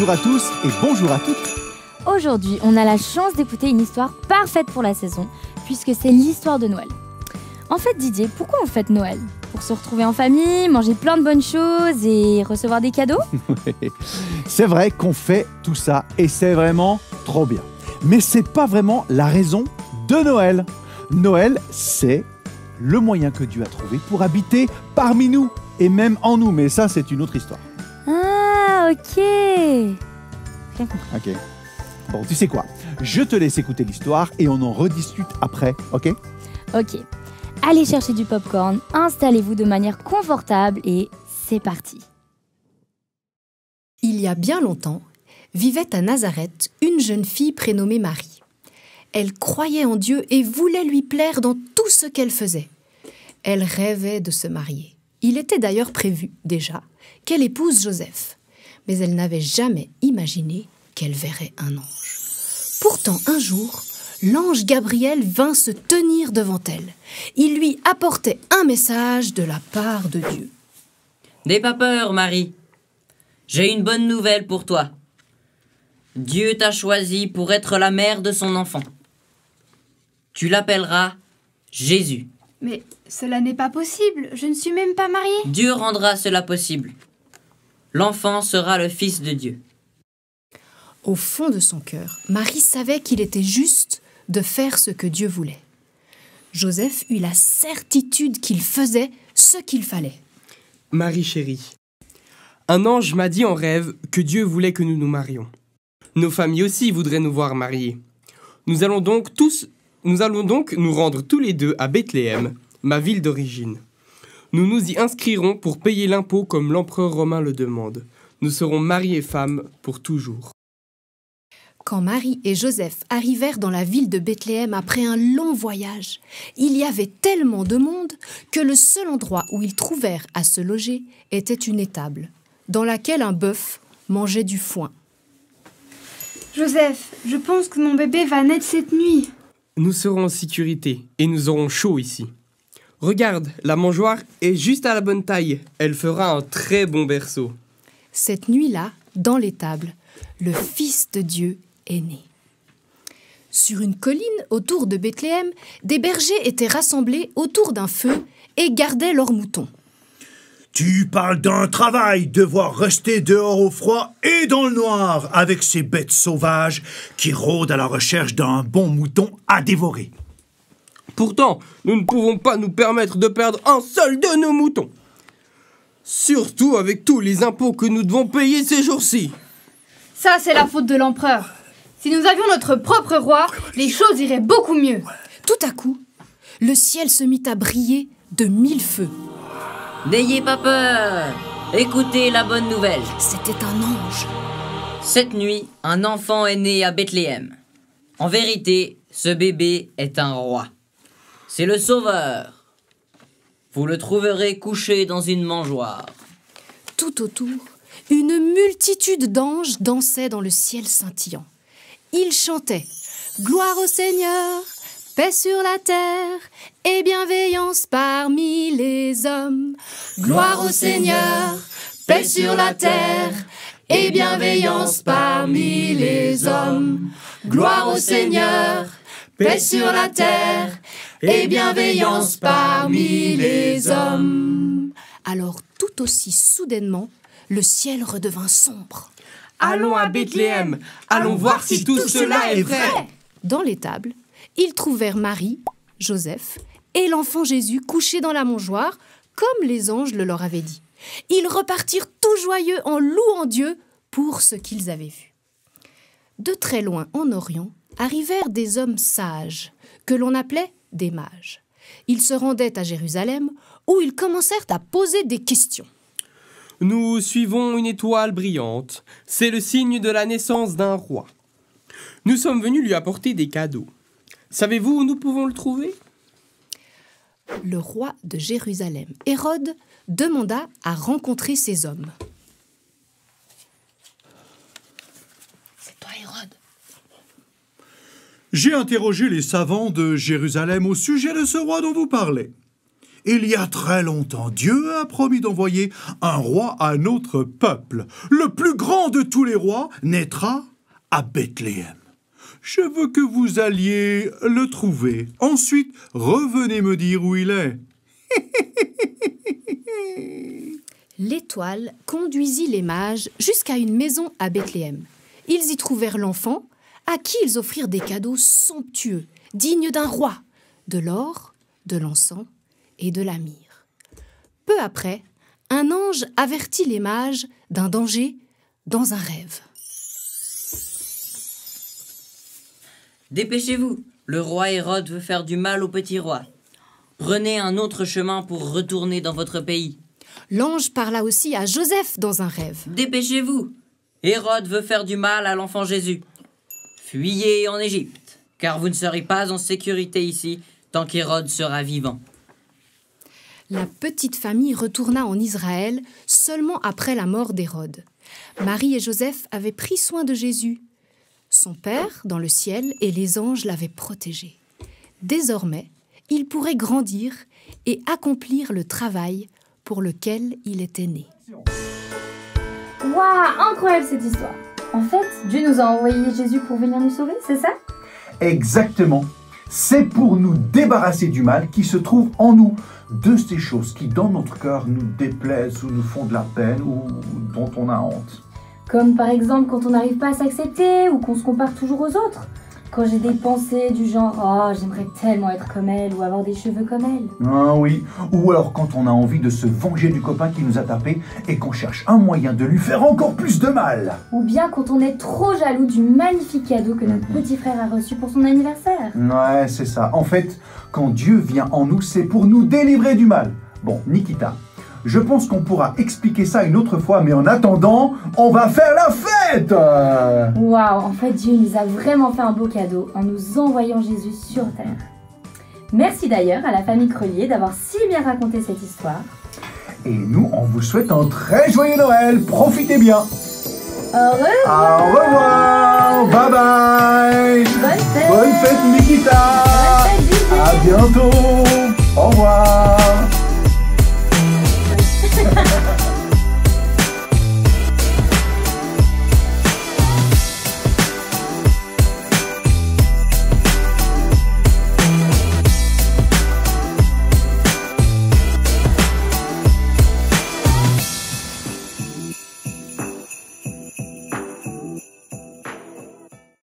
bonjour à tous et bonjour à toutes. Aujourd'hui, on a la chance d'écouter une histoire parfaite pour la saison, puisque c'est l'histoire de Noël. En fait, Didier, pourquoi on fête Noël? Pour se retrouver en famille, manger plein de bonnes choses et recevoir des cadeaux? C'est vrai qu'on fait tout ça et c'est vraiment trop bien. Mais c'est pas vraiment la raison de Noël. Noël, c'est le moyen que Dieu a trouvé pour habiter parmi nous et même en nous. Mais ça, c'est une autre histoire. Ah, ok. Ok. Bon, tu sais quoi? Je te laisse écouter l'histoire et on en rediscute après, ok? Ok. Allez chercher du popcorn, installez-vous de manière confortable et c'est parti. Il y a bien longtemps, vivait à Nazareth une jeune fille prénommée Marie. Elle croyait en Dieu et voulait lui plaire dans tout ce qu'elle faisait. Elle rêvait de se marier. Il était d'ailleurs prévu, déjà, qu'elle épouse Joseph. Mais elle n'avait jamais imaginé qu'elle verrait un ange. Pourtant, un jour, l'ange Gabriel vint se tenir devant elle. Il lui apportait un message de la part de Dieu. « N'aie pas peur, Marie. J'ai une bonne nouvelle pour toi. Dieu t'a choisie pour être la mère de son enfant. Tu l'appelleras Jésus. » Mais cela n'est pas possible, je ne suis même pas mariée. Dieu rendra cela possible. L'enfant sera le Fils de Dieu. Au fond de son cœur, Marie savait qu'il était juste de faire ce que Dieu voulait. Joseph eut la certitude qu'il faisait ce qu'il fallait. Marie chérie, un ange m'a dit en rêve que Dieu voulait que nous nous marions. Nos familles aussi voudraient nous voir mariés. Nous allons donc nous rendre tous les deux à Bethléem, ma ville d'origine. Nous nous y inscrirons pour payer l'impôt comme l'empereur romain le demande. Nous serons mari et femme pour toujours. Quand Marie et Joseph arrivèrent dans la ville de Bethléem après un long voyage, il y avait tellement de monde que le seul endroit où ils trouvèrent à se loger était une étable, dans laquelle un bœuf mangeait du foin. Joseph, je pense que mon bébé va naître cette nuit. Nous serons en sécurité et nous aurons chaud ici. Regarde, la mangeoire est juste à la bonne taille. Elle fera un très bon berceau. Cette nuit-là, dans l'étable, le Fils de Dieu est né. Sur une colline autour de Bethléem, des bergers étaient rassemblés autour d'un feu et gardaient leurs moutons. Tu parles d'un travail, devoir rester dehors au froid et dans le noir avec ces bêtes sauvages qui rôdent à la recherche d'un bon mouton à dévorer. Pourtant, nous ne pouvons pas nous permettre de perdre un seul de nos moutons. Surtout avec tous les impôts que nous devons payer ces jours-ci. Ça, c'est la faute de l'empereur. Si nous avions notre propre roi, les choses iraient beaucoup mieux. Tout à coup, le ciel se mit à briller de 1000 feux. N'ayez pas peur. Écoutez la bonne nouvelle. C'était un ange. Cette nuit, un enfant est né à Bethléem. En vérité, ce bébé est un roi. C'est le Sauveur. Vous le trouverez couché dans une mangeoire. Tout autour, une multitude d'anges dansaient dans le ciel scintillant. Ils chantaient « Gloire au Seigneur, paix sur la terre et bienveillance parmi les hommes. Gloire au Seigneur, paix sur la terre et bienveillance parmi les hommes. Gloire au Seigneur, paix sur la terre et bienveillance parmi les hommes. » Alors tout aussi soudainement, le ciel redevint sombre. Allons à Bethléem, allons voir si tout cela est vrai. Dans l'étable, ils trouvèrent Marie, Joseph et l'enfant Jésus couchés dans la mangeoire, comme les anges le leur avaient dit. Ils repartirent tout joyeux en louant Dieu pour ce qu'ils avaient vu. De très loin en Orient arrivèrent des hommes sages, que l'on appelait des mages. Ils se rendaient à Jérusalem, où ils commencèrent à poser des questions. Nous suivons une étoile brillante. C'est le signe de la naissance d'un roi. Nous sommes venus lui apporter des cadeaux. Savez-vous où nous pouvons le trouver ? Le roi de Jérusalem, Hérode, demanda à rencontrer ces hommes. C'est toi, Hérode. J'ai interrogé les savants de Jérusalem au sujet de ce roi dont vous parlez. Il y a très longtemps, Dieu a promis d'envoyer un roi à notre peuple. Le plus grand de tous les rois naîtra à Bethléem. Je veux que vous alliez le trouver. Ensuite, revenez me dire où il est. L'étoile conduisit les mages jusqu'à une maison à Bethléem. Ils y trouvèrent l'enfant, à qui ils offrirent des cadeaux somptueux, dignes d'un roi, de l'or, de l'encens et de la myrrhe. Peu après, un ange avertit les mages d'un danger dans un rêve. Dépêchez-vous, le roi Hérode veut faire du mal au petit roi. Prenez un autre chemin pour retourner dans votre pays. L'ange parla aussi à Joseph dans un rêve. Dépêchez-vous, Hérode veut faire du mal à l'enfant Jésus. Fuyez en Égypte, car vous ne serez pas en sécurité ici tant qu'Hérode sera vivant. La petite famille retourna en Israël seulement après la mort d'Hérode. Marie et Joseph avaient pris soin de Jésus. Son père, dans le ciel, et les anges l'avaient protégé. Désormais, il pourrait grandir et accomplir le travail pour lequel il était né. Waouh, incroyable cette histoire. En fait, Dieu nous a envoyé Jésus pour venir nous sauver, c'est ça? Exactement. C'est pour nous débarrasser du mal qui se trouve en nous, de ces choses qui dans notre cœur nous déplaisent ou nous font de la peine ou dont on a honte. Comme par exemple quand on n'arrive pas à s'accepter ou qu'on se compare toujours aux autres. Quand j'ai des pensées du genre « Oh, j'aimerais tellement être comme elle » ou avoir des cheveux comme elle. Ah oui, ou alors quand on a envie de se venger du copain qui nous a tapé et qu'on cherche un moyen de lui faire encore plus de mal. Ou bien quand on est trop jaloux du magnifique cadeau que notre petit frère a reçu pour son anniversaire. Ouais, c'est ça. En fait, quand Dieu vient en nous, c'est pour nous délivrer du mal. Bon, Nikita, je pense qu'on pourra expliquer ça une autre fois, mais en attendant, on va faire la fête! Waouh, en fait, Dieu nous a vraiment fait un beau cadeau en nous envoyant Jésus sur terre. Merci d'ailleurs à la famille Crelier d'avoir si bien raconté cette histoire. Et nous, on vous souhaite un très joyeux Noël. Profitez bien. Au revoir. Au revoir. Bye bye. Bonne fête Nikita. Bonne fête, Didier. À bientôt. Au revoir.